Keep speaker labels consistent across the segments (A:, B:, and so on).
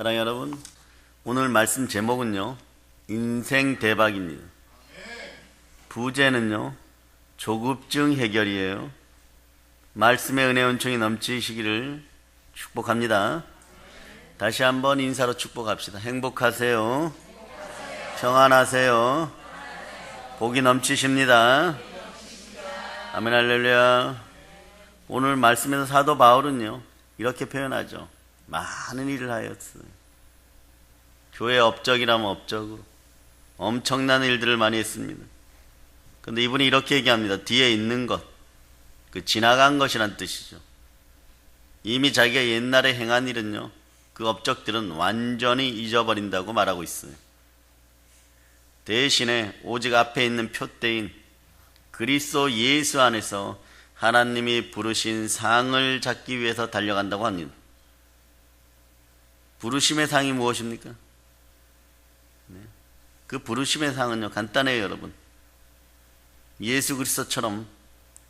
A: 사랑하는 여러분, 오늘 말씀 제목은요, 인생 대박입니다. 부제는요, 조급증 해결이에요. 말씀의 은혜 은총이 넘치시기를 축복합니다. 다시 한번 인사로 축복합시다. 행복하세요. 평안하세요. 복이 넘치십니다. 아멘 할렐루야. 오늘 말씀에서 사도 바울은요, 이렇게 표현하죠. 많은 일을 하였어요. 교회 업적이라면 업적으로 엄청난 일들을 많이 했습니다. 그런데 이분이 이렇게 얘기합니다. 뒤에 있는 것, 그 지나간 것이란 뜻이죠. 이미 자기가 옛날에 행한 일은요, 그 업적들은 완전히 잊어버린다고 말하고 있어요. 대신에 오직 앞에 있는 표대인 그리스도 예수 안에서 하나님이 부르신 상을 잡기 위해서 달려간다고 합니다. 부르심의 상이 무엇입니까? 그 부르심의 상은요, 간단해요, 여러분. 예수 그리스도처럼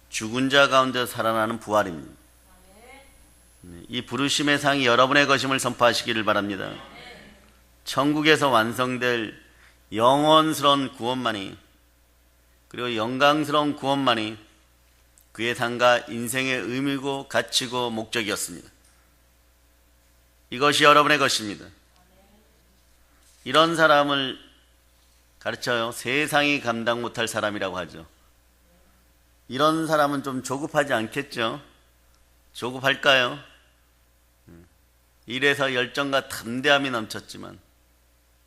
A: 죽은 자 가운데 살아나는 부활입니다. 이 부르심의 상이 여러분의 것임을 선포하시기를 바랍니다. 천국에서 완성될 영원스러운 구원만이, 그리고 영광스러운 구원만이 그의 삶과 인생의 의미고 가치고 목적이었습니다. 이것이 여러분의 것입니다. 이런 사람을 가르쳐요. 세상이 감당 못할 사람이라고 하죠. 이런 사람은 좀 조급하지 않겠죠? 조급할까요? 일에서 열정과 담대함이 넘쳤지만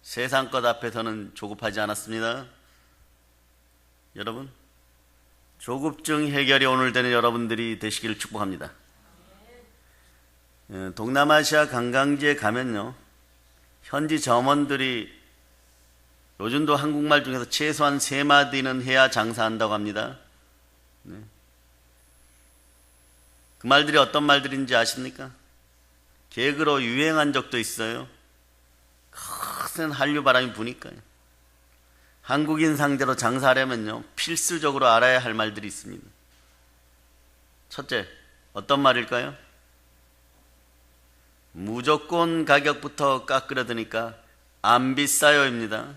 A: 세상 것 앞에서는 조급하지 않았습니다. 여러분, 조급증 해결이 오늘 되는 여러분들이 되시기를 축복합니다. 동남아시아 관광지에 가면요, 현지 점원들이 요즘도 한국말 중에서 최소한 3마디는 해야 장사한다고 합니다. 그 말들이 어떤 말들인지 아십니까? 개그로 유행한 적도 있어요. 큰 한류 바람이 부니까요. 한국인 상대로 장사하려면요, 필수적으로 알아야 할 말들이 있습니다. 첫째, 어떤 말일까요? 무조건 가격부터 깎으려 드니까 안 비싸요입니다.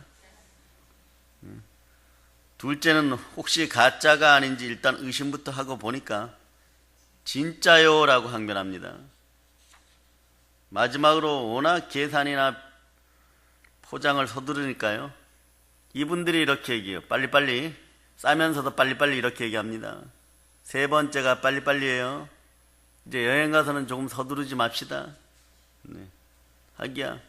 A: 둘째는 혹시 가짜가 아닌지 일단 의심부터 하고 보니까 진짜요라고 항변합니다. 마지막으로 워낙 계산이나 포장을 서두르니까요, 이분들이 이렇게 얘기해요. 빨리빨리, 싸면서도 빨리빨리 이렇게 얘기합니다. 세 번째가 빨리빨리예요. 이제 여행 가서는 조금 서두르지 맙시다. 하기야.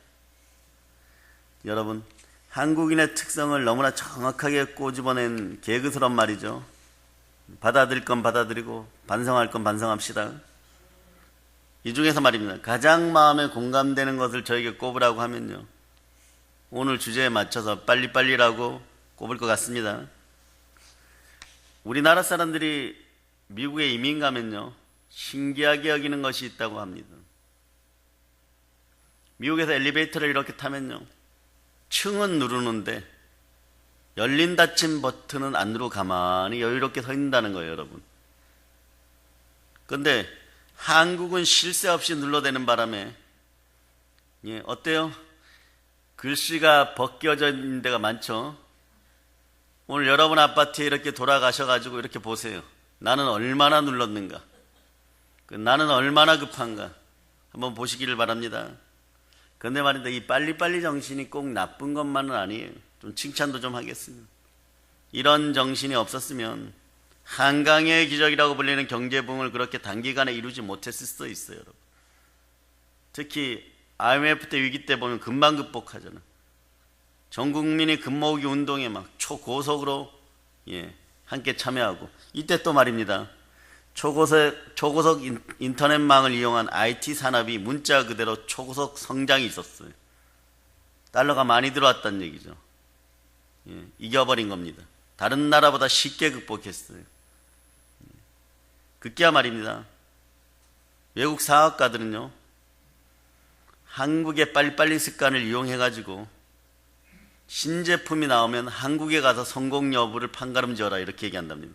A: 여러분, 한국인의 특성을 너무나 정확하게 꼬집어낸 개그스러운 말이죠. 받아들일 건 받아들이고 반성할 건 반성합시다. 이 중에서 말입니다, 가장 마음에 공감되는 것을 저에게 꼽으라고 하면요, 오늘 주제에 맞춰서 빨리빨리라고 꼽을 것 같습니다. 우리나라 사람들이 미국에 이민 가면요, 신기하게 여기는 것이 있다고 합니다. 미국에서 엘리베이터를 이렇게 타면요, 층은 누르는데 열린 닫힘 버튼은 안 누르고 가만히 여유롭게 서 있는다는 거예요, 여러분. 그런데 한국은 쉴 새 없이 눌러대는 바람에, 어때요? 글씨가 벗겨져 있는 데가 많죠? 오늘 여러분 아파트에 이렇게 돌아가셔가지고 이렇게 보세요. 나는 얼마나 눌렀는가? 나는 얼마나 급한가? 한번 보시기를 바랍니다. 그런데 말입니다, 이 빨리빨리 정신이 꼭 나쁜 것만은 아니에요. 좀 칭찬도 좀 하겠습니다. 이런 정신이 없었으면 한강의 기적이라고 불리는 경제부흥을 그렇게 단기간에 이루지 못했을 수도 있어요, 여러분. 특히 IMF 때 위기 때 보면 금방 극복하잖아요. 전 국민이 금모으기 운동에 막 초고속으로 함께 참여하고, 이때 또 말입니다, 초고속 인터넷망을 이용한 IT 산업이 문자 그대로 초고속 성장이 있었어요. 달러가 많이 들어왔다는 얘기죠. 이겨버린 겁니다. 다른 나라보다 쉽게 극복했어요. 급기야 말입니다, 외국 사업가들은요, 한국의 빨리빨리 습관을 이용해가지고 신제품이 나오면 한국에 가서 성공 여부를 판가름지어라 이렇게 얘기한답니다.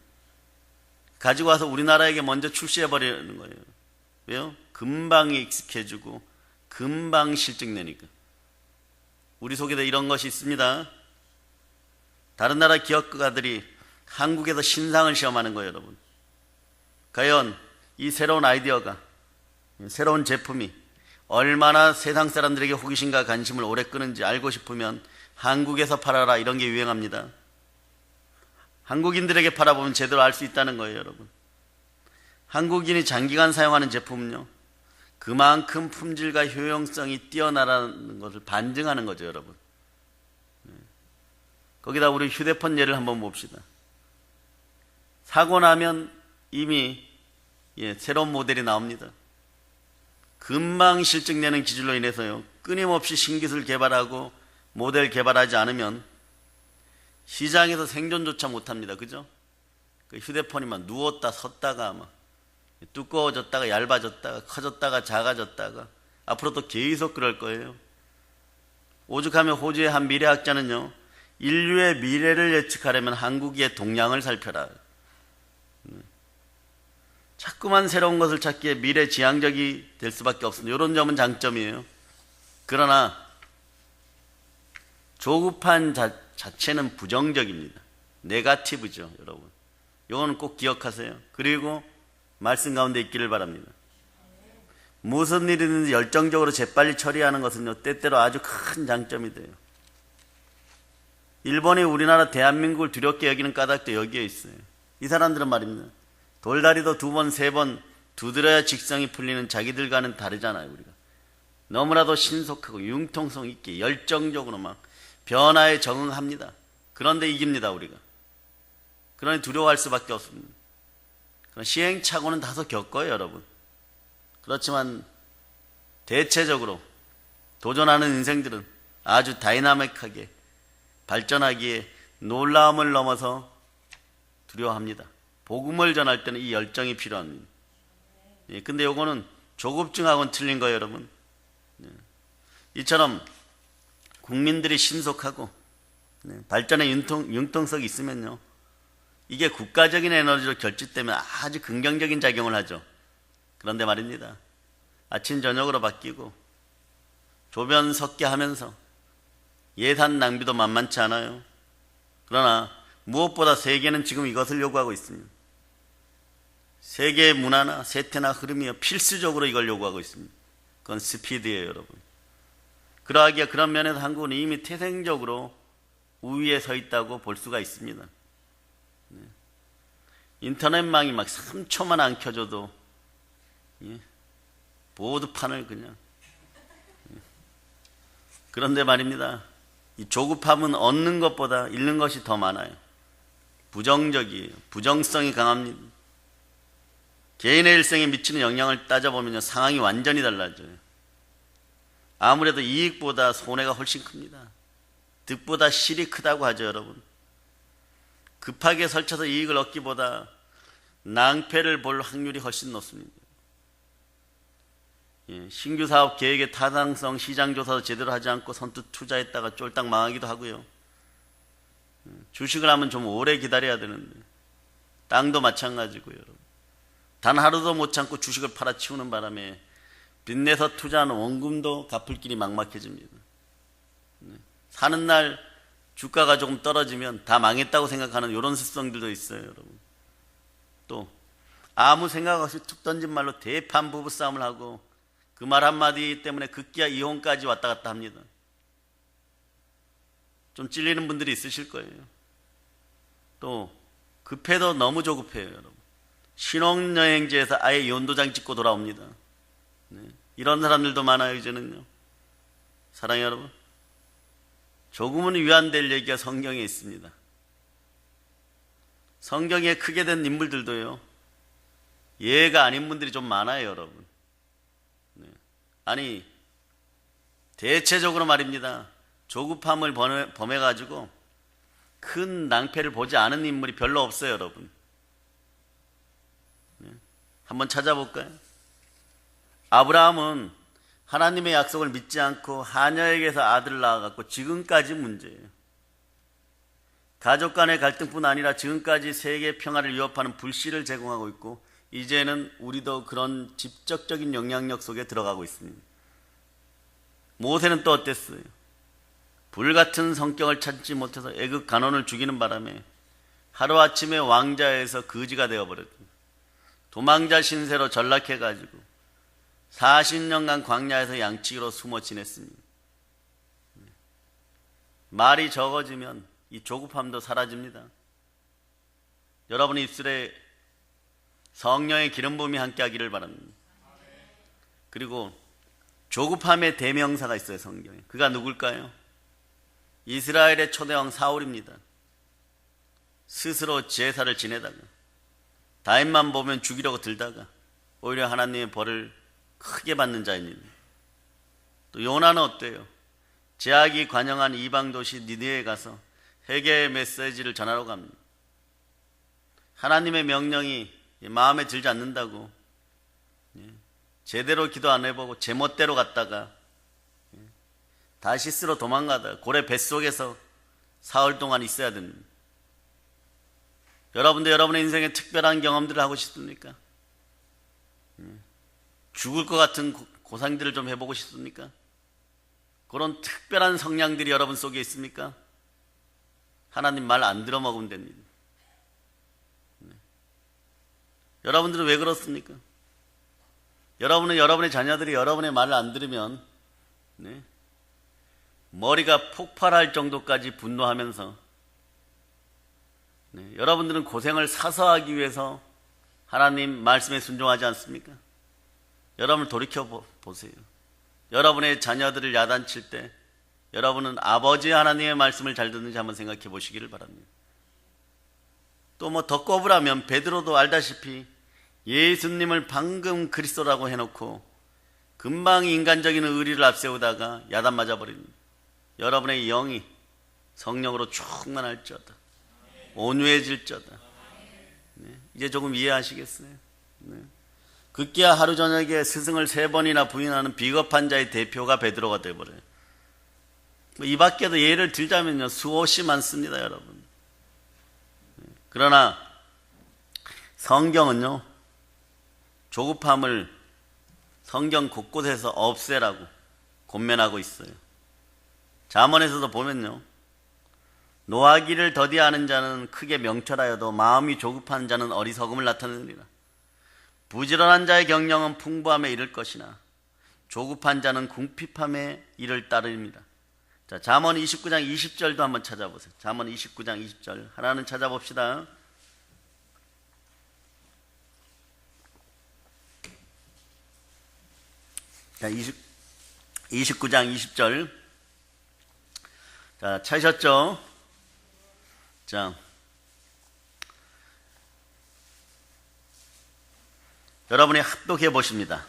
A: 가지고 와서 우리나라에게 먼저 출시해버리는 거예요. 왜요? 금방 익숙해지고 금방 실증내니까. 우리 속에도 이런 것이 있습니다. 다른 나라 기업가들이 한국에서 신상을 시험하는 거예요, 여러분. 과연 이 새로운 아이디어가, 새로운 제품이 얼마나 세상 사람들에게 호기심과 관심을 오래 끄는지 알고 싶으면 한국에서 팔아라, 이런 게 유행합니다. 한국인들에게 팔아보면 제대로 알 수 있다는 거예요, 여러분. 한국인이 장기간 사용하는 제품은요, 그만큼 품질과 효용성이 뛰어나다는 것을 반증하는 거죠, 여러분. 거기다 우리 휴대폰 예를 한번 봅시다. 사고 나면 이미 새로운 모델이 나옵니다. 금방 실증내는 기술로 인해서요, 끊임없이 신기술 개발하고 모델 개발하지 않으면 시장에서 생존조차 못합니다. 그죠? 그 휴대폰이 막 누웠다 섰다가 막 두꺼워졌다가 얇아졌다가 커졌다가 작아졌다가 앞으로도 계속 그럴 거예요. 오죽하면 호주의 한 미래학자는요, 인류의 미래를 예측하려면 한국의 동향을 살펴라. 자꾸만 새로운 것을 찾기에 미래지향적이 될 수밖에 없습니다. 이런 점은 장점이에요. 그러나 조급한 자체는 부정적입니다. 네거티브죠, 여러분. 이거는 꼭 기억하세요. 그리고 말씀 가운데 있기를 바랍니다. 무슨 일이든지 열정적으로 재빨리 처리하는 것은요, 때때로 아주 큰 장점이 돼요. 일본이 우리나라 대한민국을 두렵게 여기는 까닭도 여기에 있어요. 이 사람들은 말입니다, 돌다리도 2번, 3번 두드려야 직성이 풀리는 자기들과는 다르잖아요. 우리가 너무나도 신속하고 융통성 있게 열정적으로 막 변화에 적응합니다. 그런데 이깁니다, 우리가. 그러니 두려워할 수밖에 없습니다. 시행착오는 다소 겪어요, 여러분. 그렇지만 대체적으로 도전하는 인생들은 아주 다이나믹하게 발전하기에 놀라움을 넘어서 두려워합니다. 복음을 전할 때는 이 열정이 필요합니다. 근데 요거는 조급증하고는 틀린 거예요, 여러분. 이처럼 국민들이 신속하고 발전의 융통성이 있으면요, 이게 국가적인 에너지로 결집되면 아주 긍정적인 작용을 하죠. 그런데 말입니다, 아침 저녁으로 바뀌고 조변 섞게 하면서 예산 낭비도 만만치 않아요. 그러나 무엇보다 세계는 지금 이것을 요구하고 있습니다. 세계의 문화나 세태나 흐름이 필수적으로 이걸 요구하고 있습니다. 그건 스피드예요, 여러분. 그러하기에 그런 면에서 한국은 이미 태생적으로 우위에 서 있다고 볼 수가 있습니다. 인터넷망이 막 3초만 안 켜져도 보드판을 그냥. 그런데 말입니다, 이 조급함은 얻는 것보다 잃는 것이 더 많아요. 부정적이에요. 부정성이 강합니다. 개인의 일생에 미치는 영향을 따져보면 상황이 완전히 달라져요. 아무래도 이익보다 손해가 훨씬 큽니다. 득보다 실이 크다고 하죠, 여러분. 급하게 설쳐서 이익을 얻기보다 낭패를 볼 확률이 훨씬 높습니다. 신규 사업 계획의 타당성 시장 조사도 제대로 하지 않고 선뜻 투자했다가 쫄딱 망하기도 하고요. 주식을 하면 좀 오래 기다려야 되는데, 땅도 마찬가지고요, 여러분. 단 하루도 못 참고 주식을 팔아치우는 바람에 빚내서 투자한 원금도 갚을 길이 막막해집니다. 사는 날 주가가 조금 떨어지면 다 망했다고 생각하는 이런 습성들도 있어요, 여러분. 또 아무 생각 없이 툭 던진 말로 대판 부부싸움을 하고 그 말 한마디 때문에 급기야 이혼까지 왔다 갔다 합니다. 좀 찔리는 분들이 있으실 거예요. 또 급해도 너무 조급해요, 여러분. 신혼여행지에서 아예 연도장 찍고 돌아옵니다. 이런 사람들도 많아요, 이제는요. 사랑해요, 여러분. 조금은 위안될 얘기가 성경에 있습니다. 성경에 크게 된 인물들도요, 예가 아닌 분들이 좀 많아요, 여러분. 아니, 대체적으로 말입니다, 조급함을 범해가지고 큰 낭패를 보지 않은 인물이 별로 없어요, 여러분. 한번 찾아볼까요? 아브라함은 하나님의 약속을 믿지 않고 하녀에게서 아들을 낳아갖고 지금까지 문제예요. 가족 간의 갈등뿐 아니라 지금까지 세계 평화를 위협하는 불씨를 제공하고 있고, 이제는 우리도 그런 직접적인 영향력 속에 들어가고 있습니다. 모세는 또 어땠어요? 불같은 성격을 찾지 못해서 애굽 간원을 죽이는 바람에 하루아침에 왕자에서 거지가 되어버렸고 도망자 신세로 전락해가지고 40년간 광야에서 양치기로 숨어 지냈습니다. 말이 적어지면 이 조급함도 사라집니다. 여러분 입술에 성령의 기름 부음이 함께 하기를 바랍니다. 그리고 조급함의 대명사가 있어요, 성경에. 그가 누굴까요? 이스라엘의 초대왕 사울입니다. 스스로 제사를 지내다가 다윗만 보면 죽이려고 들다가 오히려 하나님의 벌을 크게 받는 자입니다. 또 요나는 어때요? 제약이 관영한 이방 도시 니느웨에 가서 회개의 메시지를 전하러 갑니다. 하나님의 명령이 마음에 들지 않는다고 제대로 기도 안 해보고 제멋대로 갔다가 다시스로 도망가다가 고래 뱃속에서 사흘 동안 있어야 됩니다. 여러분도 여러분의 인생에 특별한 경험들을 하고 싶습니까? 죽을 것 같은 고상들을 좀 해보고 싶습니까? 그런 특별한 성량들이 여러분 속에 있습니까? 하나님 말 안 들어먹으면 됩니다. 여러분들은 왜 그렇습니까? 여러분은 여러분의 자녀들이 여러분의 말을 안 들으면 머리가 폭발할 정도까지 분노하면서 여러분들은 고생을 사서 하기 위해서 하나님 말씀에 순종하지 않습니까? 여러분을 돌이켜 보세요. 여러분의 자녀들을 야단칠 때 여러분은 아버지 하나님의 말씀을 잘 듣는지 한번 생각해 보시기를 바랍니다. 또 뭐 더 꼽으라면 베드로도 알다시피 예수님을 방금 그리스도라고 해놓고 금방 인간적인 의리를 앞세우다가 야단 맞아버립니다. 여러분의 영이 성령으로 충만할지어다. 온유해질지어다. 이제 조금 이해하시겠어요? 급기야 하루 저녁에 스승을 3번이나 부인하는 비겁한 자의 대표가 베드로가 되어버려요. 이 밖에도 예를 들자면요, 수없이 많습니다, 여러분. 그러나 성경은요, 조급함을 성경 곳곳에서 없애라고 권면하고 있어요. 잠언에서도 보면요, 노하기를 더디하는 자는 크게 명철하여도 마음이 조급한 자는 어리석음을 나타내느니라. 부지런한 자의 경영은 풍부함에 이를 것이나 조급한 자는 궁핍함에 이를 따릅니다. 자, 잠언 29장 20절도 한번 찾아보세요. 잠언 29장 20절 하나는 찾아봅시다. 자, 29장 20절. 자, 찾으셨죠? 자, 여러분이 합독해 보십니다.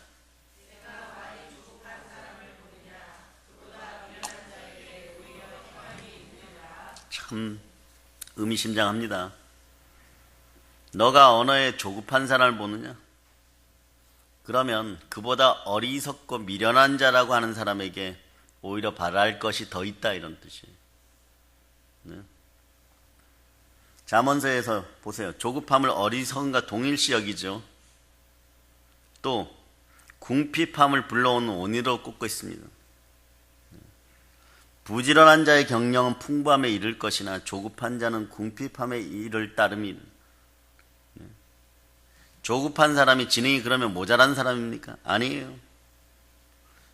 A: 참 의미심장합니다. 너가 언어에 조급한 사람을 보느냐? 그러면 그보다 어리석고 미련한 자라고 하는 사람에게 오히려 바랄 것이 더 있다, 이런 뜻이에요. 네. 잠언서에서 보세요. 조급함을 어리석음과 동일시 여기죠. 또 궁핍함을 불러오는 원인으로 꼽고 있습니다. 부지런한 자의 경영은 풍부함에 이를 것이나 조급한 자는 궁핍함에 이를 따름이다. 조급한 사람이 지능이 그러면 모자란 사람입니까? 아니에요.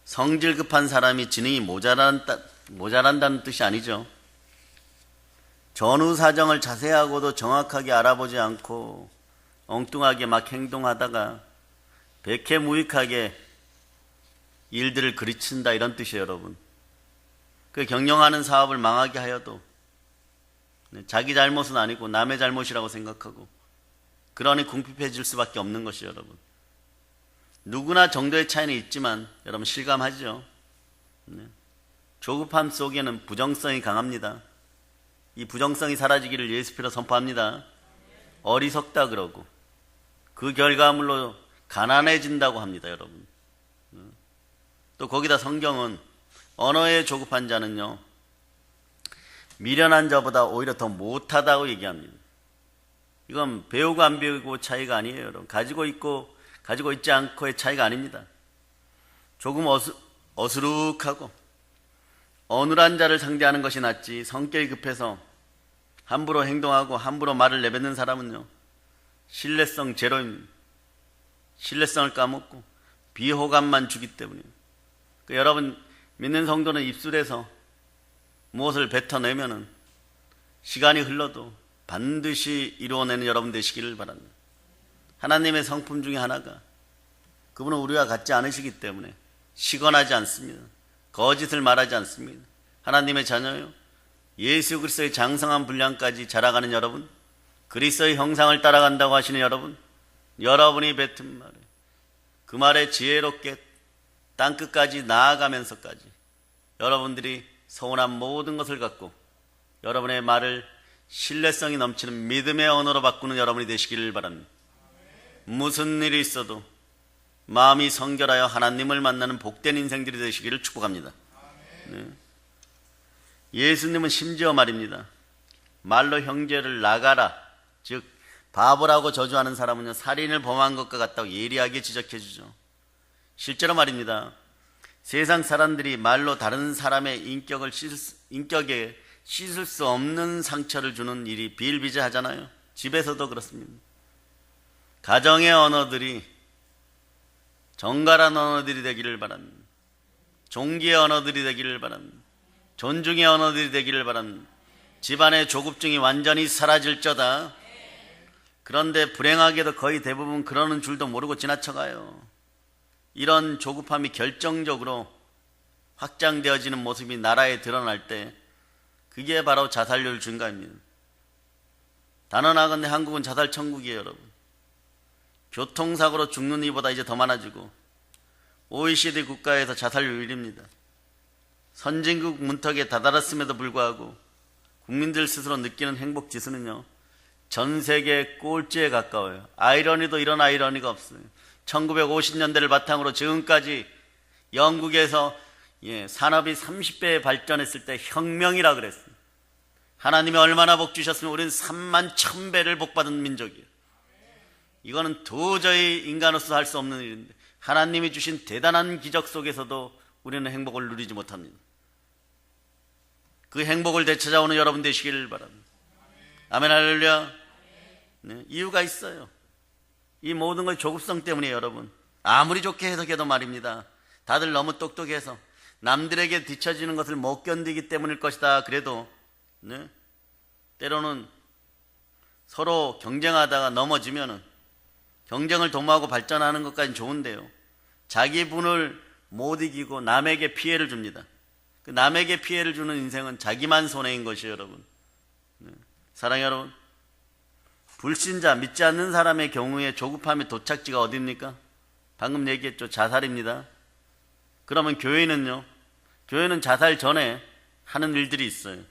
A: 성질 급한 사람이 지능이 모자란다는 뜻이 아니죠. 전후 사정을 자세하고도 정확하게 알아보지 않고 엉뚱하게 막 행동하다가 백해무익하게 일들을 그르친다, 이런 뜻이에요, 여러분. 그 경영하는 사업을 망하게 하여도 자기 잘못은 아니고 남의 잘못이라고 생각하고, 그러니 궁핍해질 수밖에 없는 것이죠, 여러분. 누구나 정도의 차이는 있지만 여러분 실감하죠? 조급함 속에는 부정성이 강합니다. 이 부정성이 사라지기를 예수 피로 선포합니다. 어리석다 그러고 그 결과물로 가난해진다고 합니다, 여러분. 또 거기다 성경은 언어에 조급한 자는요, 미련한 자보다 오히려 더 못하다고 얘기합니다. 이건 배우고 안 배우고 차이가 아니에요, 여러분. 가지고 있고 가지고 있지 않고의 차이가 아닙니다. 조금 어수룩하고 어눌한 자를 상대하는 것이 낫지 성격이 급해서 함부로 행동하고 함부로 말을 내뱉는 사람은요, 신뢰성 제로입니다. 신뢰성을 까먹고 비호감만 주기 때문이에요. 여러분 믿는 성도는 입술에서 무엇을 뱉어내면은 시간이 흘러도 반드시 이루어내는 여러분 되시기를 바랍니다. 하나님의 성품 중에 하나가 그분은 우리와 같지 않으시기 때문에 시건하지 않습니다. 거짓을 말하지 않습니다. 하나님의 자녀요, 예수 그리스도의 장성한 분량까지 자라가는 여러분, 그리스도의 형상을 따라간다고 하시는 여러분, 여러분이 뱉은 말에 그 말에 지혜롭게 땅끝까지 나아가면서까지 여러분들이 서운한 모든 것을 갖고 여러분의 말을 신뢰성이 넘치는 믿음의 언어로 바꾸는 여러분이 되시기를 바랍니다. 무슨 일이 있어도 마음이 성결하여 하나님을 만나는 복된 인생들이 되시기를 축복합니다. 네. 예수님은 심지어 말입니다. 말로 형제를 나가라, 즉 바보라고 저주하는 사람은요, 살인을 범한 것과 같다고 예리하게 지적해 주죠. 실제로 말입니다. 세상 사람들이 말로 다른 사람의 인격에 씻을 수 없는 상처를 주는 일이 비일비재하잖아요. 집에서도 그렇습니다. 가정의 언어들이 정갈한 언어들이 되기를 바랍니다. 종기의 언어들이 되기를 바랍니다. 존중의 언어들이 되기를 바랍니다. 집안의 조급증이 완전히 사라질 저다. 그런데 불행하게도 거의 대부분 그러는 줄도 모르고 지나쳐가요. 이런 조급함이 결정적으로 확장되어지는 모습이 나라에 드러날 때 그게 바로 자살률 증가입니다. 단언하건대 한국은 자살 천국이에요, 여러분. 교통사고로 죽는 이보다 이제 더 많아지고 OECD 국가에서 자살률 1위입니다. 선진국 문턱에 다다랐음에도 불구하고 국민들 스스로 느끼는 행복 지수는요, 전 세계 꼴찌에 가까워요. 아이러니도 이런 아이러니가 없어요. 1950년대를 바탕으로 지금까지 영국에서 산업이 30배 발전했을 때 혁명이라 그랬어요. 하나님이 얼마나 복 주셨으면 우리는 3만 1000배를 복받은 민족이에요. 이거는 도저히 인간으로서 할 수 없는 일인데 하나님이 주신 대단한 기적 속에서도 우리는 행복을 누리지 못합니다. 그 행복을 되찾아오는 여러분 되시기를 바랍니다. 아멘, 할렐루야. 네, 이유가 있어요. 이 모든 걸 조급성 때문이에요, 여러분. 아무리 좋게 해석해도 말입니다. 다들 너무 똑똑해서 남들에게 뒤처지는 것을 못 견디기 때문일 것이다. 그래도 때로는 서로 경쟁하다가 넘어지면은 경쟁을 도모하고 발전하는 것까지는 좋은데요, 자기 분을 못 이기고 남에게 피해를 줍니다. 그 남에게 피해를 주는 인생은 자기만 손해인 것이에요, 여러분. 사랑해요, 여러분. 불신자, 믿지 않는 사람의 경우에 조급함의 도착지가 어디입니까? 방금 얘기했죠. 자살입니다. 그러면 교회는요, 교회는 자살 전에 하는 일들이 있어요.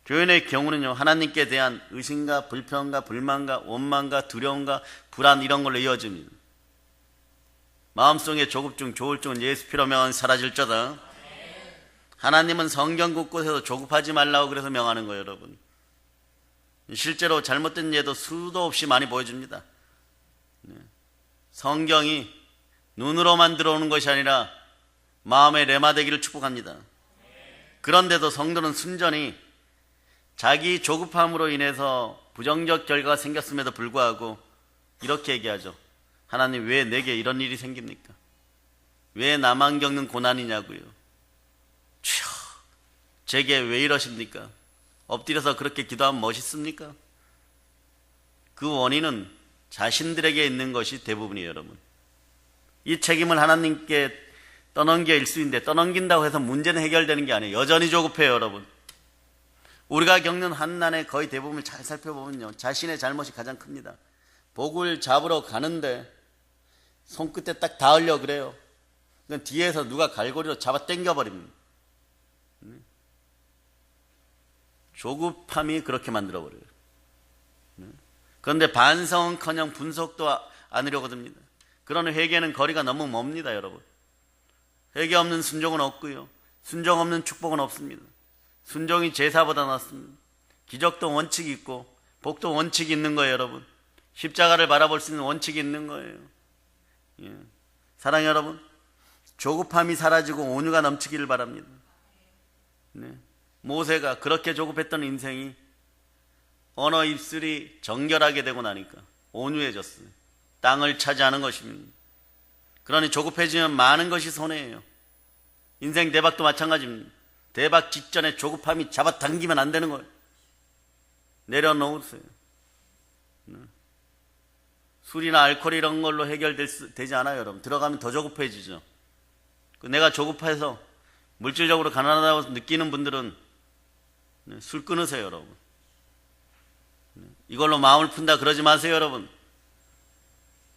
A: 교회의 경우는요, 하나님께 대한 의심과 불평과 불만과 원망과 두려움과 불안, 이런 걸로 이어집니다. 마음속에 조급증, 조울증은 예수 피로 명하면 사라질저다. 하나님은 성경 곳곳에서 조급하지 말라고 그래서 명하는 거예요, 여러분. 실제로 잘못된 예도 수도 없이 많이 보여줍니다. 성경이 눈으로만 들어오는 것이 아니라 마음의 레마 되기를 축복합니다. 그런데도 성도는 순전히 자기 조급함으로 인해서 부정적 결과가 생겼음에도 불구하고 이렇게 얘기하죠. 하나님, 왜 내게 이런 일이 생깁니까? 왜 나만 겪는 고난이냐고요. 주여, 제게 왜 이러십니까? 엎드려서 그렇게 기도하면 멋있습니까? 그 원인은 자신들에게 있는 것이 대부분이에요, 여러분. 이 책임을 하나님께 떠넘겨 일수인데, 떠넘긴다고 해서 문제는 해결되는 게 아니에요. 여전히 조급해요, 여러분. 우리가 겪는 환난의 거의 대부분을 잘 살펴보면요, 자신의 잘못이 가장 큽니다. 복을 잡으러 가는데 손끝에 딱 닿으려고 그래요. 그건 뒤에서 누가 갈고리로 잡아 당겨버립니다. 조급함이 그렇게 만들어버려요. 그런데 반성은커녕 분석도 않으려고 듭니다. 그런 회개는 거리가 너무 멉니다, 여러분. 회개 없는 순종은 없고요, 순종 없는 축복은 없습니다. 순종이 제사보다 낫습니다. 기적도 원칙이 있고 복도 원칙이 있는 거예요, 여러분. 십자가를 바라볼 수 있는 원칙이 있는 거예요. 사랑해요, 여러분. 조급함이 사라지고 온유가 넘치기를 바랍니다. 네. 모세가 그렇게 조급했던 인생이 언어 입술이 정결하게 되고 나니까 온유해졌어요. 땅을 차지하는 것입니다. 그러니 조급해지면 많은 것이 손해예요. 인생 대박도 마찬가지입니다. 대박 직전에 조급함이 잡아당기면 안 되는 거예요. 내려놓으세요. 술이나 알코올 이런 걸로 해결되지 않아요, 여러분. 들어가면 더 조급해지죠. 내가 조급해서 물질적으로 가난하다고 느끼는 분들은 술 끊으세요, 여러분. 이걸로 마음을 푼다 그러지 마세요, 여러분.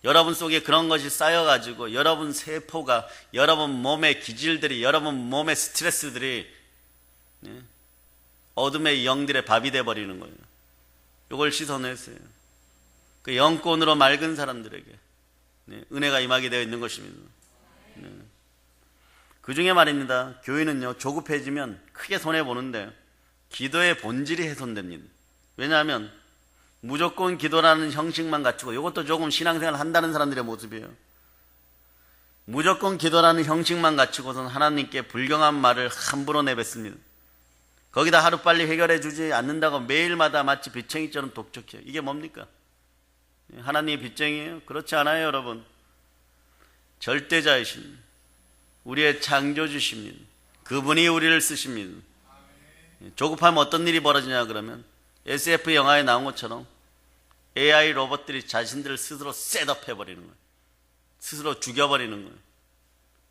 A: 여러분 속에 그런 것이 쌓여가지고 여러분 세포가, 여러분 몸의 기질들이, 여러분 몸의 스트레스들이 어둠의 영들의 밥이 돼버리는 거예요. 이걸 씻어내세요. 그 영권으로 맑은 사람들에게 은혜가 임하게 되어 있는 것입니다. 그 중에 말입니다. 교회는요, 조급해지면 크게 손해보는데 기도의 본질이 훼손됩니다. 왜냐하면 무조건 기도라는 형식만 갖추고, 이것도 조금 신앙생활 한다는 사람들의 모습이에요. 무조건 기도라는 형식만 갖추고선 하나님께 불경한 말을 함부로 내뱉습니다. 거기다 하루빨리 해결해 주지 않는다고 매일마다 마치 빚쟁이처럼 독촉해요. 이게 뭡니까? 하나님의 빚쟁이에요? 그렇지 않아요, 여러분. 절대자이십니다. 우리의 창조주십니다. 그분이 우리를 쓰십니다. 조급하면 어떤 일이 벌어지냐 그러면 SF 영화에 나온 것처럼 AI 로봇들이 자신들을 스스로 셋업해버리는 거예요. 스스로 죽여버리는 거예요.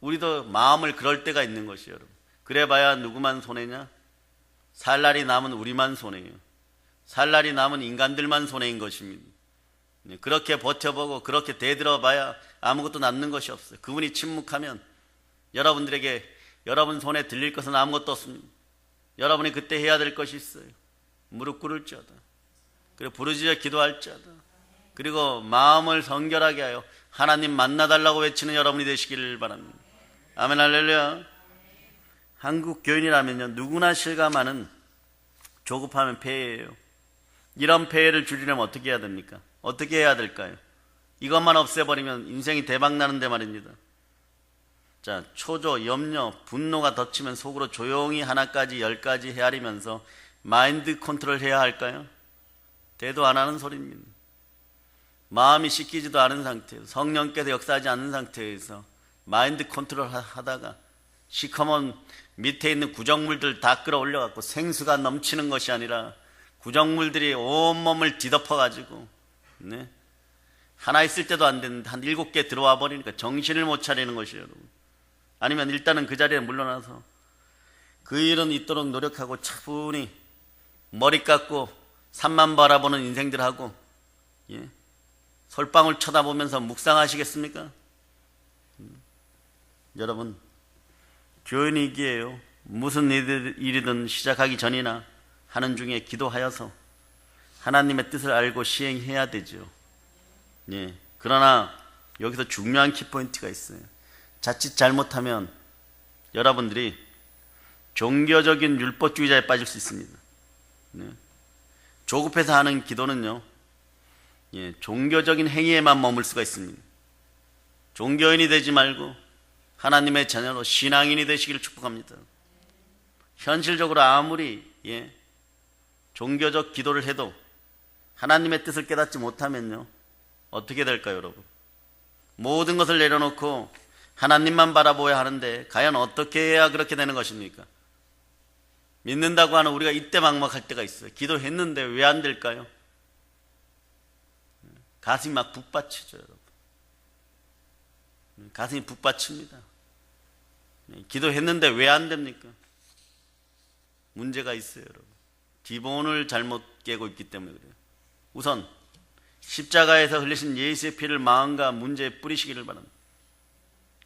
A: 우리도 마음을 그럴 때가 있는 것이에요, 여러분. 그래봐야 누구만 손해냐? 살 날이 남은 우리만 손해예요. 살 날이 남은 인간들만 손해인 것입니다. 그렇게 버텨보고 그렇게 대들어봐야 아무것도 남는 것이 없어요. 그분이 침묵하면 여러분들에게 여러분 손에 들릴 것은 아무것도 없습니다. 여러분이 그때 해야 될 것이 있어요. 무릎 꿇을지어다. 그리고 부르짖어 기도할지어다. 그리고 마음을 성결하게 하여 하나님 만나달라고 외치는 여러분이 되시기를 바랍니다. 아멘, 할렐루야. 한국 교인이라면요, 누구나 실감하는 조급하면 폐해예요. 이런 폐해를 줄이려면 어떻게 해야 됩니까? 어떻게 해야 될까요? 이것만 없애버리면 인생이 대박나는데 말입니다. 자, 초조, 염려, 분노가 덮치면 속으로 조용히 하나까지 열까지 헤아리면서 마인드 컨트롤 해야 할까요? 대도 안 하는 소리입니다. 마음이 씻기지도 않은 상태에서, 성령께서 역사하지 않는 상태에서 마인드 컨트롤 하다가 시커먼 밑에 있는 구정물들 다 끌어올려갖고 생수가 넘치는 것이 아니라 구정물들이 온몸을 뒤덮어가지고 하나 있을 때도 안 되는데 한 7개 들어와 버리니까 정신을 못 차리는 것이에요, 여러분. 아니면 일단은 그 자리에 물러나서 그 일은 있도록 노력하고 차분히 머리 깎고 산만 바라보는 인생들하고 솔방울 쳐다보면서 묵상하시겠습니까? 여러분, 교인이기에요. 무슨 일이든 시작하기 전이나 하는 중에 기도하여서 하나님의 뜻을 알고 시행해야 되죠. 그러나 여기서 중요한 키포인트가 있어요. 자칫 잘못하면 여러분들이 종교적인 율법주의자에 빠질 수 있습니다. 조급해서 하는 기도는요, 종교적인 행위에만 머물 수가 있습니다. 종교인이 되지 말고 하나님의 자녀로 신앙인이 되시기를 축복합니다. 현실적으로 아무리 종교적 기도를 해도 하나님의 뜻을 깨닫지 못하면요, 어떻게 될까요, 여러분? 모든 것을 내려놓고 하나님만 바라보아야 하는데 과연 어떻게 해야 그렇게 되는 것입니까? 믿는다고 하는 우리가 이때 막막할 때가 있어요. 기도했는데 왜 안 될까요? 가슴이 막 북받치죠, 여러분. 가슴이 북받칩니다. 기도했는데 왜 안 됩니까? 문제가 있어요, 여러분. 기본을 잘못 깨고 있기 때문에 그래요. 우선 십자가에서 흘리신 예수의 피를 마음과 문제에 뿌리시기를 바랍니다.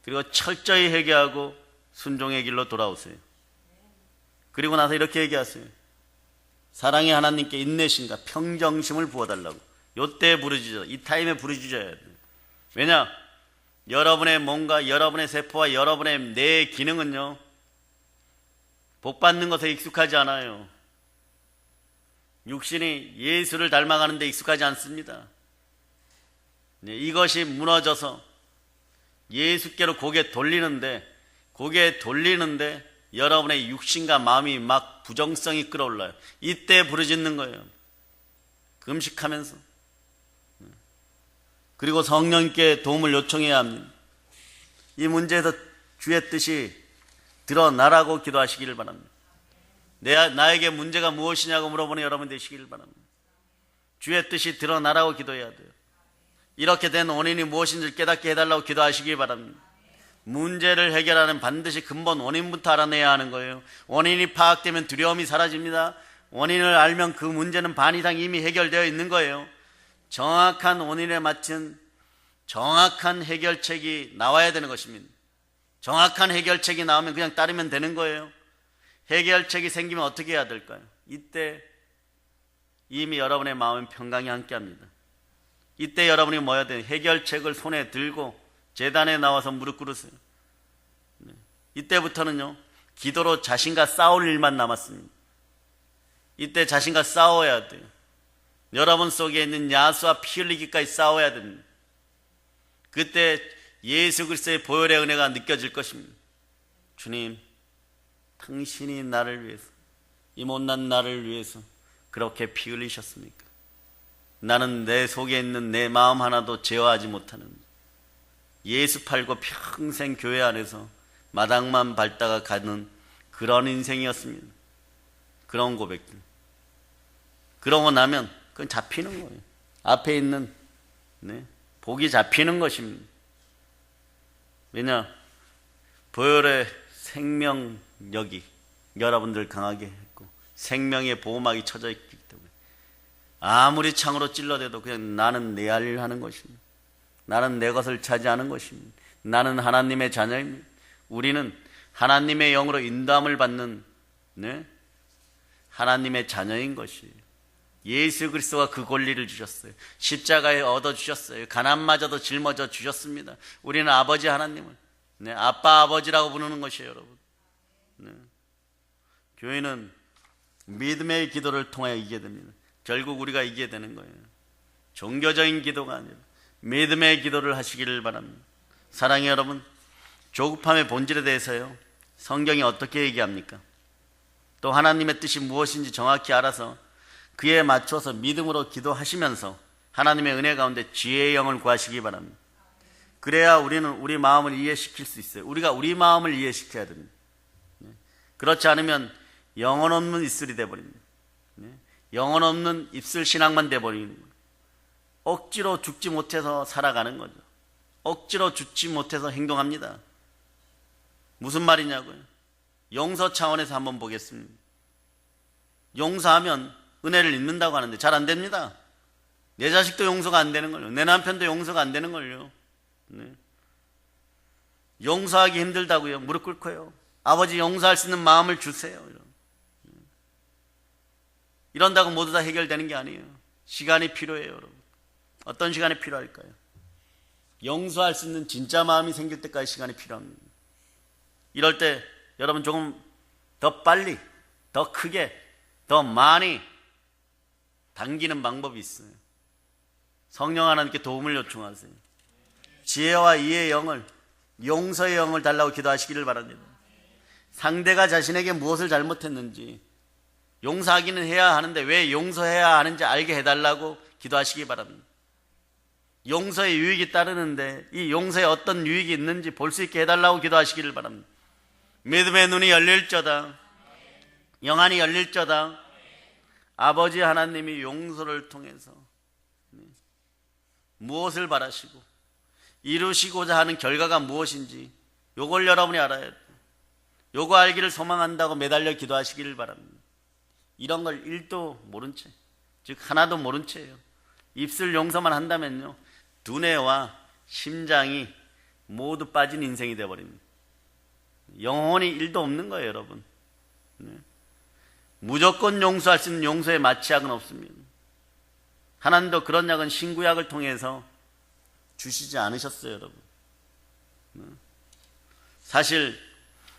A: 그리고 철저히 회개하고 순종의 길로 돌아오세요. 그리고 나서 이렇게 얘기하세요. 사랑의 하나님께 인내심과 평정심을 부어달라고. 요때 부르짖어. 이 타임에 부르짖어야 돼요. 왜냐? 여러분의 몸과 여러분의 세포와 여러분의 뇌의 기능은요, 복받는 것에 익숙하지 않아요. 육신이 예수를 닮아가는 데 익숙하지 않습니다. 이것이 무너져서 예수께로 고개 돌리는데 여러분의 육신과 마음이 막 부정성이 끌어올라요. 이때 부르짖는 거예요. 금식하면서. 그리고 성령께 도움을 요청해야 합니다. 이 문제에서 주의 뜻이 드러나라고 기도하시기를 바랍니다. 나에게 문제가 무엇이냐고 물어보는 여러분 되시기를 바랍니다. 주의 뜻이 드러나라고 기도해야 돼요. 이렇게 된 원인이 무엇인지 깨닫게 해달라고 기도하시기 바랍니다. 문제를 해결하는 반드시 근본 원인부터 알아내야 하는 거예요. 원인이 파악되면 두려움이 사라집니다. 원인을 알면 그 문제는 반 이상 이미 해결되어 있는 거예요. 정확한 원인에 맞춘 정확한 해결책이 나와야 되는 것입니다. 정확한 해결책이 나오면 그냥 따르면 되는 거예요. 해결책이 생기면 어떻게 해야 될까요? 이때 이미 여러분의 마음은 평강이 함께합니다. 이때 여러분이 뭐 해야 돼요? 해결책을 손에 들고 제단에 나와서 무릎 꿇으세요. 이때부터는요, 기도로 자신과 싸울 일만 남았습니다. 이때 자신과 싸워야 돼요. 여러분 속에 있는 야수와 피 흘리기까지 싸워야 됩니다. 그때 예수 그리스도의 보혈의 은혜가 느껴질 것입니다. 주님, 당신이 나를 위해서, 이 못난 나를 위해서 그렇게 피 흘리셨습니까? 나는 내 속에 있는 내 마음 하나도 제어하지 못하는 예수 팔고 평생 교회 안에서 마당만 밟다가 가는 그런 인생이었습니다. 그런 고백들. 그러고 나면 그건 잡히는 거예요. 앞에 있는 복이 잡히는 것입니다. 왜냐? 보혈의 생명력이 여러분들 강하게 했고 생명의 보호막이 쳐져 있기 때문에 아무리 창으로 찔러대도 그냥 나는 내 할 일 하는 것입니다. 나는 내 것을 차지하는 것입니다. 나는 하나님의 자녀입니다. 우리는 하나님의 영으로 인도함을 받는 하나님의 자녀인 것이에요. 예수 그리스도가 그 권리를 주셨어요. 십자가에 얻어주셨어요. 가난마저도 짊어져 주셨습니다. 우리는 아버지 하나님을 아빠 아버지라고 부르는 것이에요. 여러분, 교회는 믿음의 기도를 통하여 이기게 됩니다. 결국 우리가 이기게 되는 거예요. 종교적인 기도가 아니라 믿음의 기도를 하시기를 바랍니다. 사랑의 여러분, 조급함의 본질에 대해서요, 성경이 어떻게 얘기합니까? 또 하나님의 뜻이 무엇인지 정확히 알아서 그에 맞춰서 믿음으로 기도하시면서 하나님의 은혜 가운데 지혜의 영을 구하시기 바랍니다. 그래야 우리는 우리 마음을 이해시킬 수 있어요. 우리가 우리 마음을 이해시켜야 됩니다. 그렇지 않으면 영혼 없는 입술이 되어버립니다. 영혼 없는 입술 신앙만 되어버리는 거예요. 억지로 죽지 못해서 살아가는 거죠. 억지로 죽지 못해서 행동합니다. 무슨 말이냐고요? 용서 차원에서 한번 보겠습니다. 용서하면 은혜를 입는다고 하는데 잘 안 됩니다. 내 자식도 용서가 안 되는 걸요. 내 남편도 용서가 안 되는 걸요. 용서하기 힘들다고요. 무릎 꿇고요. 아버지 용서할 수 있는 마음을 주세요. 이런다고 모두 다 해결되는 게 아니에요. 시간이 필요해요, 여러분. 어떤 시간이 필요할까요? 용서할 수 있는 진짜 마음이 생길 때까지 시간이 필요합니다. 이럴 때 여러분 조금 더 빨리, 더 크게, 더 많이 당기는 방법이 있어요. 성령 하나님께 도움을 요청하세요. 지혜와 이해의 영을, 용서의 영을 달라고 기도하시기를 바랍니다. 상대가 자신에게 무엇을 잘못했는지 용서하기는 해야 하는데 왜 용서해야 하는지 알게 해달라고 기도하시기 바랍니다. 용서의 유익이 따르는데 이 용서에 어떤 유익이 있는지 볼 수 있게 해달라고 기도하시기를 바랍니다. 믿음의 눈이 열릴저다. 영안이 열릴저다. 아버지 하나님이 용서를 통해서 무엇을 바라시고 이루시고자 하는 결과가 무엇인지 요걸 여러분이 알아야 돼요. 요거 알기를 소망한다고 매달려 기도하시기를 바랍니다. 이런 걸 1도 모른 채, 즉 하나도 모른 채예요. 입술 용서만 한다면요, 두뇌와 심장이 모두 빠진 인생이 되어버립니다. 영혼이 1도 없는 거예요, 여러분. 무조건 용서할 수 있는 용서의 마취약은 없습니다. 하나님도 그런 약은 신구약을 통해서 주시지 않으셨어요, 여러분. 사실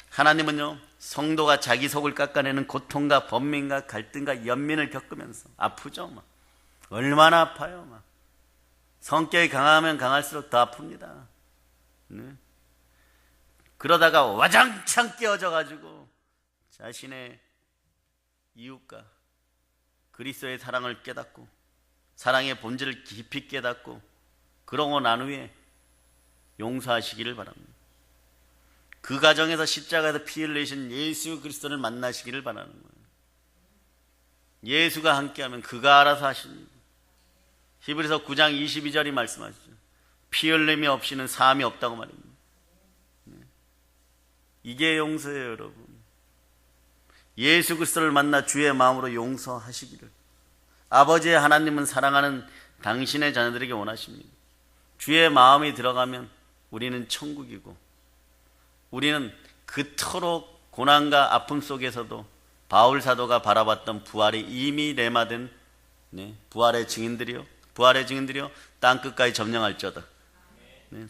A: 하나님은요, 성도가 자기 속을 깎아내는 고통과 번민과 갈등과 연민을 겪으면서 아프죠, 막. 얼마나 아파요, 막. 성격이 강하면 강할수록 더 아픕니다. 그러다가 와장창 깨어져 가지고 자신의 이웃과 그리스도의 사랑을 깨닫고 사랑의 본질을 깊이 깨닫고 그러고 난 후에 용서하시기를 바랍니다. 그 가정에서 십자가에서 피 흘리신 예수 그리스도를 만나시기를 바라는 거예요. 예수가 함께하면 그가 알아서 하십니다. 히브리서 9장 22절이 말씀하시죠. 피 흘림이 없이는 사함이 없다고 말입니다. 이게 용서예요, 여러분. 예수 그리스도를 만나 주의 마음으로 용서하시기를. 아버지의 하나님은 사랑하는 당신의 자녀들에게 원하십니다. 주의 마음이 들어가면 우리는 천국이고, 우리는 그토록 고난과 아픔 속에서도 바울 사도가 바라봤던 부활이 이미 레마된 부활의 증인들이요 땅끝까지 점령할지어다.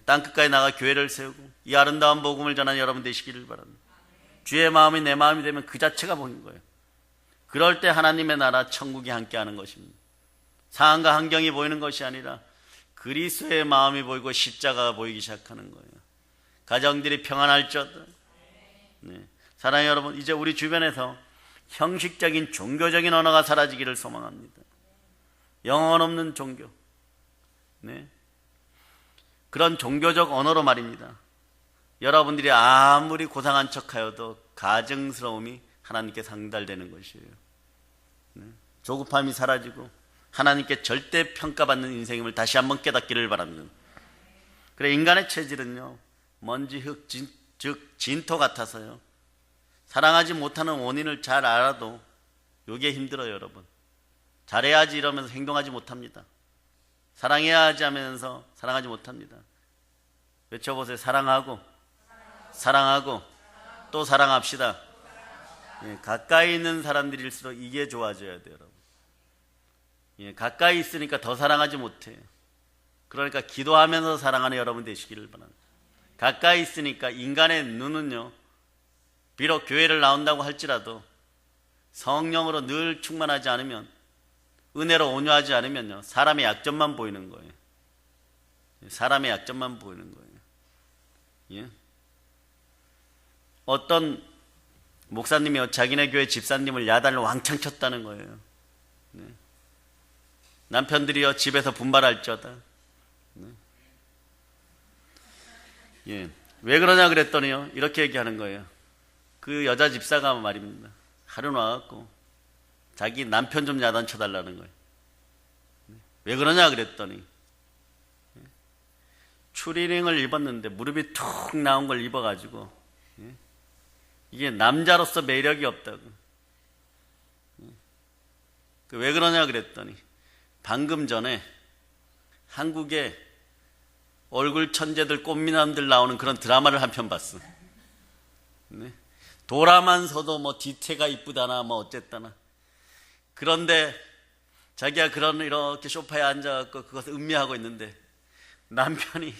A: 땅끝까지 나가 교회를 세우고 이 아름다운 복음을 전하는 여러분 되시기를 바랍니다. 주의 마음이 내 마음이 되면 그 자체가 보이는 거예요. 그럴 때 하나님의 나라 천국이 함께하는 것입니다. 상황과 환경이 보이는 것이 아니라 그리스도의 마음이 보이고 십자가가 보이기 시작하는 거예요. 가정들이 평안할지어다. 사랑하는 여러분, 이제 우리 주변에서 형식적인 종교적인 언어가 사라지기를 소망합니다. 영혼 없는 종교, 그런 종교적 언어로 말입니다. 여러분들이 아무리 고상한 척하여도 가증스러움이 하나님께 상달되는 것이에요. 조급함이 사라지고 하나님께 절대 평가받는 인생임을 다시 한번 깨닫기를 바랍니다. 그래, 인간의 체질은요, 먼지, 흙, 즉 진토 같아서요, 사랑하지 못하는 원인을 잘 알아도 이게 힘들어요, 여러분. 잘해야지 이러면서 행동하지 못합니다. 사랑해야지 하면서 사랑하지 못합니다. 외쳐보세요. 사랑하고 또 사랑합시다. 가까이 있는 사람들일수록 이게 좋아져야 돼요, 여러분. 가까이 있으니까 더 사랑하지 못해요. 그러니까 기도하면서 사랑하는 여러분 되시기를 바랍니다. 가까이 있으니까 인간의 눈은요, 비록 교회를 나온다고 할지라도 성령으로 늘 충만하지 않으면, 은혜로 온유하지 않으면요, 사람의 약점만 보이는 거예요. 사람의 약점만 보이는 거예요. 어떤 목사님이 자기네 교회 집사님을 야단을 왕창 쳤다는 거예요. 남편들이요, 집에서 분발할지어다. 왜 그러냐 그랬더니요, 이렇게 얘기하는 거예요. 그 여자 집사가 말입니다. 하루 나왔고 자기 남편 좀 야단 쳐달라는 거예요. 왜 그러냐 그랬더니 추리닝을 입었는데 무릎이 툭 나온 걸 입어가지고 이게 남자로서 매력이 없다고. 왜 그러냐 그랬더니 방금 전에 한국에 얼굴 천재들 꽃미남들 나오는 그런 드라마를 한 편 봤어. 도라만 서도 뭐 뒤태가 이쁘다나 뭐 어쨌다나. 그런데 자기가 이렇게 소파에 앉아갖고 그것을 음미하고 있는데 남편이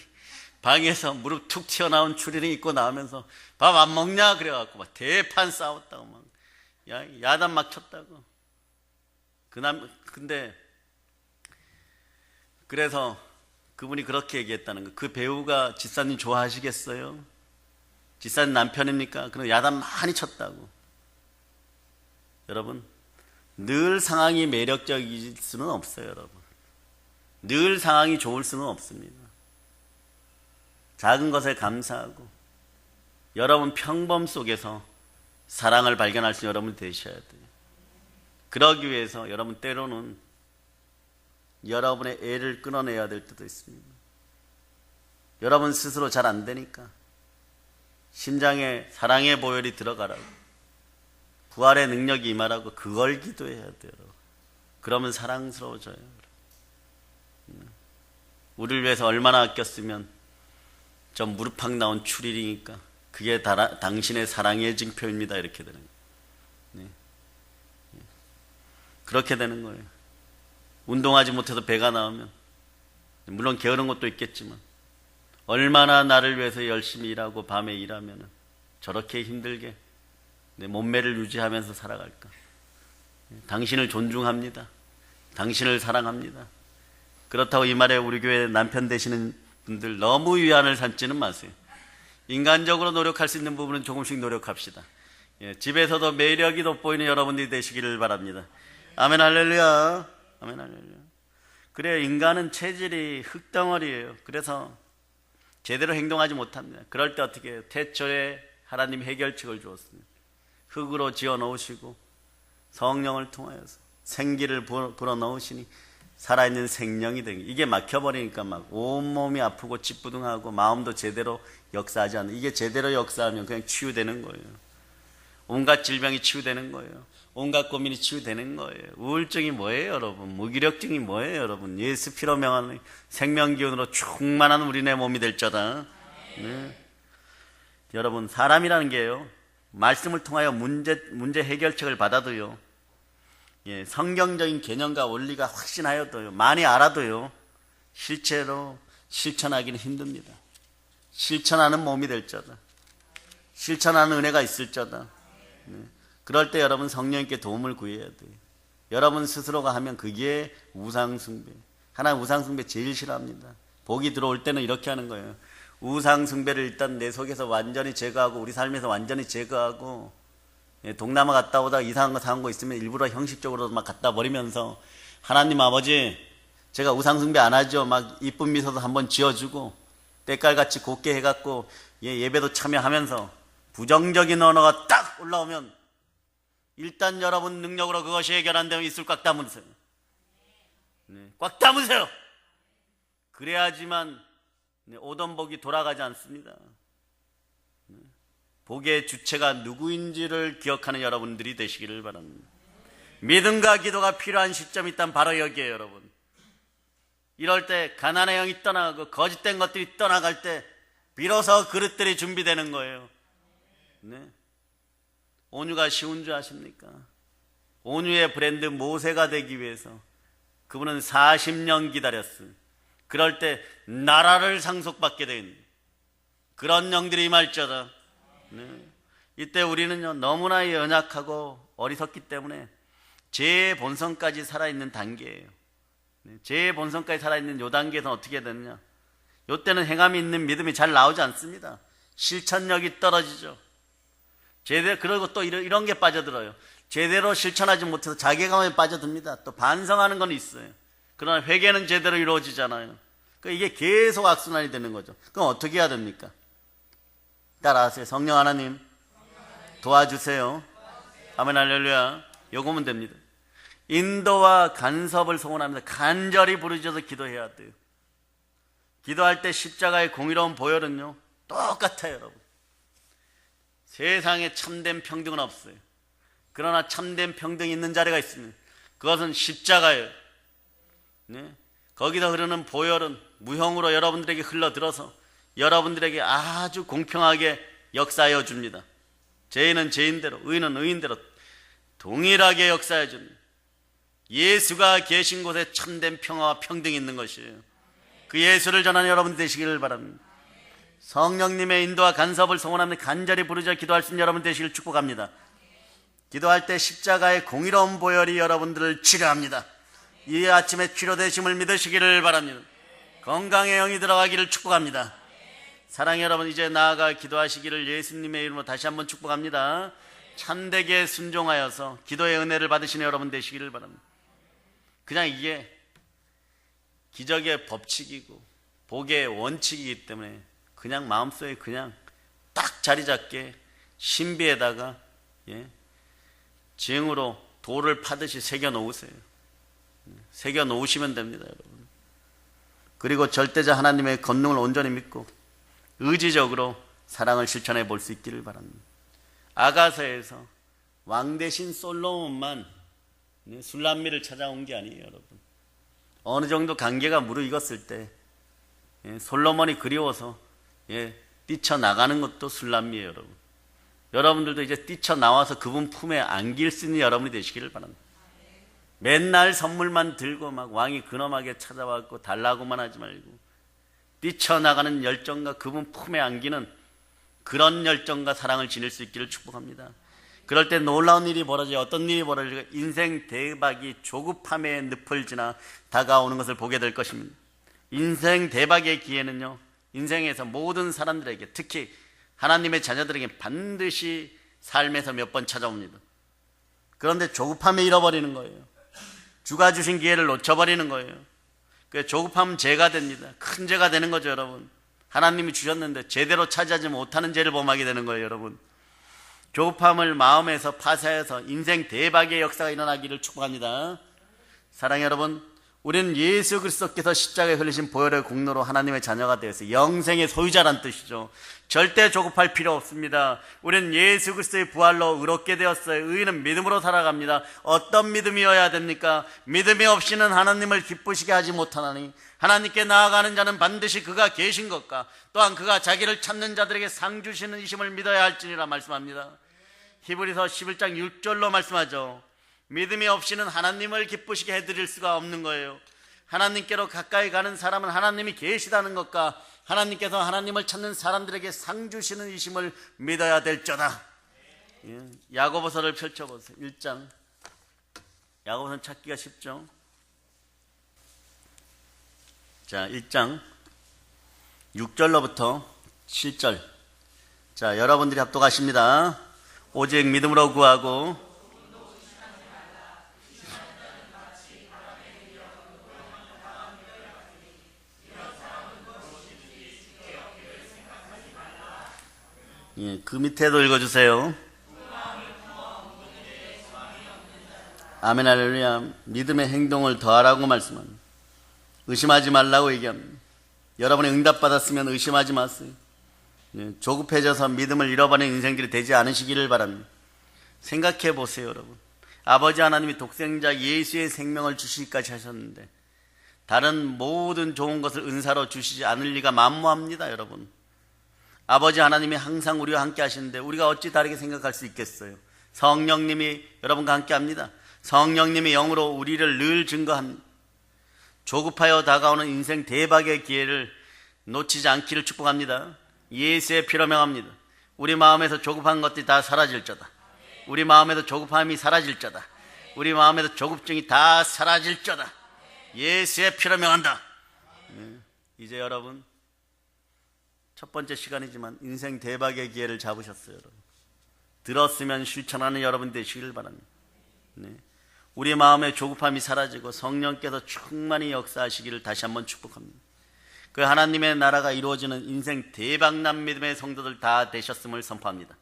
A: 방에서 무릎 툭 튀어나온 추리닝 입고 나오면서 밥 안 먹냐 그래갖고 막 대판 싸웠다고 막 야단 막 쳤다고. 근데 그래서 그분이 그렇게 얘기했다는 거. 그 배우가 집사님 좋아하시겠어요? 집사님 남편입니까? 그럼 야단 많이 쳤다고. 여러분, 늘 상황이 매력적일 수는 없어요, 여러분. 늘 상황이 좋을 수는 없습니다. 작은 것에 감사하고 여러분 평범 속에서 사랑을 발견할 수 있는 여러분 되셔야 돼요. 그러기 위해서 여러분 때로는 여러분의 애를 끊어내야 될 때도 있습니다. 여러분 스스로 잘 안 되니까 심장에 사랑의 보혈이 들어가라고, 부활의 능력이 임하라고 그걸 기도해야 돼요. 그러면 사랑스러워져요. 우리를 위해서 얼마나 아꼈으면 저 무릎팍 나온 추리니까 그게 당신의 사랑의 증표입니다. 이렇게 되는 거예요. 그렇게 되는 거예요. 운동하지 못해서 배가 나오면 물론 게으른 것도 있겠지만 얼마나 나를 위해서 열심히 일하고 밤에 일하면 저렇게 힘들게 내 몸매를 유지하면서 살아갈까. 당신을 존중합니다. 당신을 사랑합니다. 그렇다고 이 말에 우리 교회 남편 되시는 분들 너무 위안을 삼지는 마세요. 인간적으로 노력할 수 있는 부분은 조금씩 노력합시다. 집에서도 매력이 돋보이는 여러분들이 되시기를 바랍니다. 아멘 할렐루야. 아멘 할렐루야. 그래요. 인간은 체질이 흙덩어리예요. 그래서 제대로 행동하지 못합니다. 그럴 때 어떻게 해요? 태초에 하나님 해결책을 주었습니다. 흙으로 지어 놓으시고 성령을 통하여서 생기를 불어 넣으시니 살아있는 생명이 되는 거예요. 이게 막혀버리니까 막 온몸이 아프고 찌뿌둥하고 마음도 제대로 역사하지 않는, 이게 제대로 역사하면 그냥 치유되는 거예요. 온갖 질병이 치유되는 거예요. 온갖 고민이 치유되는 거예요. 우울증이 뭐예요 여러분? 무기력증이 뭐예요 여러분? 예수 피로 명하는 생명기운으로 충만한 우리네 몸이 될 자다. 네. 여러분, 사람이라는 게요, 말씀을 통하여 문제 해결책을 받아도요, 성경적인 개념과 원리가 확신하여도요, 많이 알아도요, 실제로 실천하기는 힘듭니다. 실천하는 몸이 될 자다. 실천하는 은혜가 있을 자다. 그럴 때 여러분 성령님께 도움을 구해야 돼요. 여러분 스스로가 하면 그게 우상숭배. 하나님 우상숭배 제일 싫어합니다. 복이 들어올 때는 이렇게 하는 거예요. 우상숭배를 일단 내 속에서 완전히 제거하고, 우리 삶에서 완전히 제거하고, 동남아 갔다 오다가 이상한 거 사온 거 있으면 일부러 형식적으로 막 갖다 버리면서, 하나님 아버지 제가 우상숭배 안 하죠. 막 이쁜 미소도 한번 지어주고 때깔같이 곱게 해갖고 예배도 참여하면서 부정적인 언어가 딱 올라오면 일단 여러분 능력으로 그것이 해결 안 되면 입술 꽉 다무세요. 꽉 다무세요. 그래야지만 오던 복이 돌아가지 않습니다. 복의 주체가 누구인지를 기억하는 여러분들이 되시기를 바랍니다. 믿음과 기도가 필요한 시점이 있다면 바로 여기에요 여러분. 이럴 때 가난의 영이 떠나가고 거짓된 것들이 떠나갈 때 비로소 그릇들이 준비되는 거예요. 네. 온유가 쉬운 줄 아십니까? 온유의 브랜드 모세가 되기 위해서 그분은 40년 기다렸어요. 그럴 때 나라를 상속받게 된 그런 영들이 임할자다. 네. 이때 우리는요, 너무나 연약하고 어리석기 때문에 제 본성까지 살아있는 단계예요. 제 본성까지 살아있는 요 단계에서는 어떻게 되느냐? 요 때는 행함이 있는 믿음이 잘 나오지 않습니다. 실천력이 떨어지죠. 그리고 또 이런 게 빠져들어요. 제대로 실천하지 못해서 자괴감에 빠져듭니다. 또 반성하는 건 있어요. 그러나 회개는 제대로 이루어지잖아요. 그러니까 이게 계속 악순환이 되는 거죠. 그럼 어떻게 해야 됩니까? 따라하세요. 성령 하나님 도와주세요. 아멘 할렐루야. 요거면 됩니다. 인도와 간섭을 소원합니다. 간절히 부르짖어서 기도해야 돼요. 기도할 때 십자가의 공의로운 보혈은요, 똑같아요 여러분. 세상에 참된 평등은 없어요. 그러나 참된 평등이 있는 자리가 있습니다. 그것은 십자가예요. 네? 거기서 흐르는 보혈은 무형으로 여러분들에게 흘러들어서 여러분들에게 아주 공평하게 역사하여 줍니다. 죄인은 죄인대로, 의인은 의인대로 동일하게 역사해 줍니다. 예수가 계신 곳에 참된 평화와 평등이 있는 것이에요. 그 예수를 전하는 여러분 되시기를 바랍니다. 성령님의 인도와 간섭을 소원하며 간절히 부르짖어 기도할 수 있는 여러분 되시길 축복합니다. 기도할 때 십자가의 공의로운 보혈이 여러분들을 치료합니다. 이 아침에 치료되심을 믿으시기를 바랍니다. 건강의 영이 들어가기를 축복합니다. 사랑의 여러분, 이제 나아가 기도하시기를 예수님의 이름으로 다시 한번 축복합니다. 참되게 순종하여서 기도의 은혜를 받으시는 여러분 되시기를 바랍니다. 그냥 이게 기적의 법칙이고 복의 원칙이기 때문에 그냥 마음속에 그냥 딱 자리 잡게 신비에다가 징으로 돌을 파듯이 새겨 놓으세요. 새겨 놓으시면 됩니다 여러분. 그리고 절대자 하나님의 권능을 온전히 믿고 의지적으로 사랑을 실천해 볼 수 있기를 바랍니다. 아가서에서 왕 대신 솔로몬만 술람미를 찾아온 게 아니에요 여러분. 어느 정도 관계가 무르익었을 때 솔로몬이 그리워서 뛰쳐나가는 것도 술람미예요 여러분. 여러분들도 이제 뛰쳐나와서 그분 품에 안길 수 있는 여러분이 되시기를 바랍니다. 맨날 선물만 들고 막 왕이 근엄하게 찾아왔고 달라고만 하지 말고 뛰쳐나가는 열정과 그분 품에 안기는 그런 열정과 사랑을 지닐 수 있기를 축복합니다. 그럴 때 놀라운 일이 벌어져요. 어떤 일이 벌어질까? 인생 대박이 조급함의 늪을 지나 다가오는 것을 보게 될 것입니다. 인생 대박의 기회는요, 인생에서 모든 사람들에게, 특히 하나님의 자녀들에게 반드시 삶에서 몇 번 찾아옵니다. 그런데 조급함에 잃어버리는 거예요. 주가 주신 기회를 놓쳐버리는 거예요. 그 조급함은 죄가 됩니다. 큰 죄가 되는 거죠, 여러분. 하나님이 주셨는데 제대로 차지하지 못하는 죄를 범하게 되는 거예요, 여러분. 조급함을 마음에서 파쇄해서 인생 대박의 역사가 일어나기를 축복합니다. 사랑하는 여러분, 우리는 예수 그리스도께서 십자가에 흘리신 보혈의 공로로 하나님의 자녀가 되었어요. 영생의 소유자란 뜻이죠. 절대 조급할 필요 없습니다. 우리는 예수 그리스도의 부활로 의롭게 되었어요. 의인은 믿음으로 살아갑니다. 어떤 믿음이어야 됩니까? 믿음이 없이는 하나님을 기쁘시게 하지 못하나니 하나님께 나아가는 자는 반드시 그가 계신 것과 또한 그가 자기를 찾는 자들에게 상 주시는 이심을 믿어야 할지니라 말씀합니다. 히브리서 11장 6절로 말씀하죠. 믿음이 없이는 하나님을 기쁘시게 해드릴 수가 없는 거예요. 하나님께로 가까이 가는 사람은 하나님이 계시다는 것과 하나님께서 하나님을 찾는 사람들에게 상 주시는 이심을 믿어야 될저다. 야고보서를 펼쳐보세요. 1장. 야고보서는 찾기가 쉽죠. 자, 1장 6절로부터 7절. 자, 여러분들이 합독하십니다. 오직 믿음으로 구하고 그 밑에도 읽어주세요. 아멘 할렐루야. 믿음의 행동을 더하라고 말씀합니다. 의심하지 말라고 얘기합니다. 여러분이 응답받았으면 의심하지 마세요. 조급해져서 믿음을 잃어버린 인생들이 되지 않으시기를 바랍니다. 생각해 보세요, 여러분. 아버지 하나님이 독생자 예수의 생명을 주시기까지 하셨는데 다른 모든 좋은 것을 은사로 주시지 않을 리가 만무합니다, 여러분. 아버지 하나님이 항상 우리와 함께 하시는데 우리가 어찌 다르게 생각할 수 있겠어요? 성령님이 여러분과 함께 합니다. 성령님이 영으로 우리를 늘 증거합니다. 조급하여 다가오는 인생 대박의 기회를 놓치지 않기를 축복합니다. 예수의 피로 명합니다. 우리 마음에서 조급한 것들이 다 사라질저다. 우리 마음에도 조급함이 사라질저다. 우리 마음에도 조급증이 다 사라질저다. 예수의 피로 명한다. 이제 여러분 첫 번째 시간이지만 인생 대박의 기회를 잡으셨어요, 여러분. 들었으면 실천하는 여러분 되시기를 바랍니다. 네. 우리 마음의 조급함이 사라지고 성령께서 충만히 역사하시기를 다시 한번 축복합니다. 그 하나님의 나라가 이루어지는 인생 대박난 믿음의 성도들 다 되셨음을 선포합니다.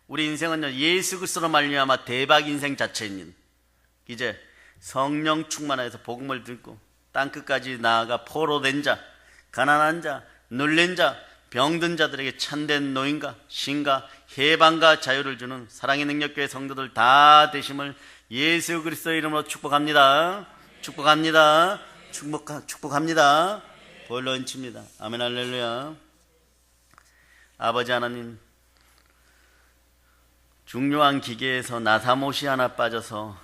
A: 우리 인생은요, 예수 그리스도로 말미암아 대박 인생 자체입니다. 이제 성령 충만해서 복음을 듣고 땅끝까지 나아가 포로된 자, 가난한 자, 눌린 자, 병든 자들에게 참된 노인과 신과 해방과 자유를 주는 사랑의 능력교회 성도들 다 되심을 예수 그리스도의 이름으로 축복합니다. 축복합니다. 축복합니다. 보혈로 얹힙니다. 아멘 할렐루야. 아버지 하나님, 중요한 기계에서 나사못이 하나 빠져서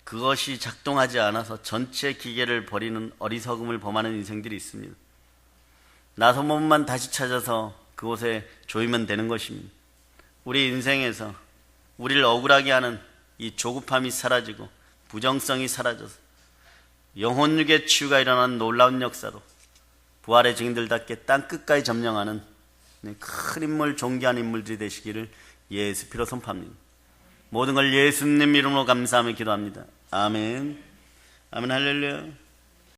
A: 그것이 작동하지 않아서 전체 기계를 버리는 어리석음을 범하는 인생들이 있습니다. 나사못만 다시 찾아서 그곳에 조이면 되는 것입니다. 우리 인생에서 우리를 억울하게 하는 이 조급함이 사라지고 부정성이 사라져서 영혼육의 치유가 일어나는 놀라운 역사로 부활의 증인들답게 땅끝까지 점령하는 큰 인물, 존귀한 인물들이 되시기를 예수 피로 선포합니다. 모든 걸 예수님 이름으로 감사하며 기도합니다. 아멘. 아멘 할렐루야.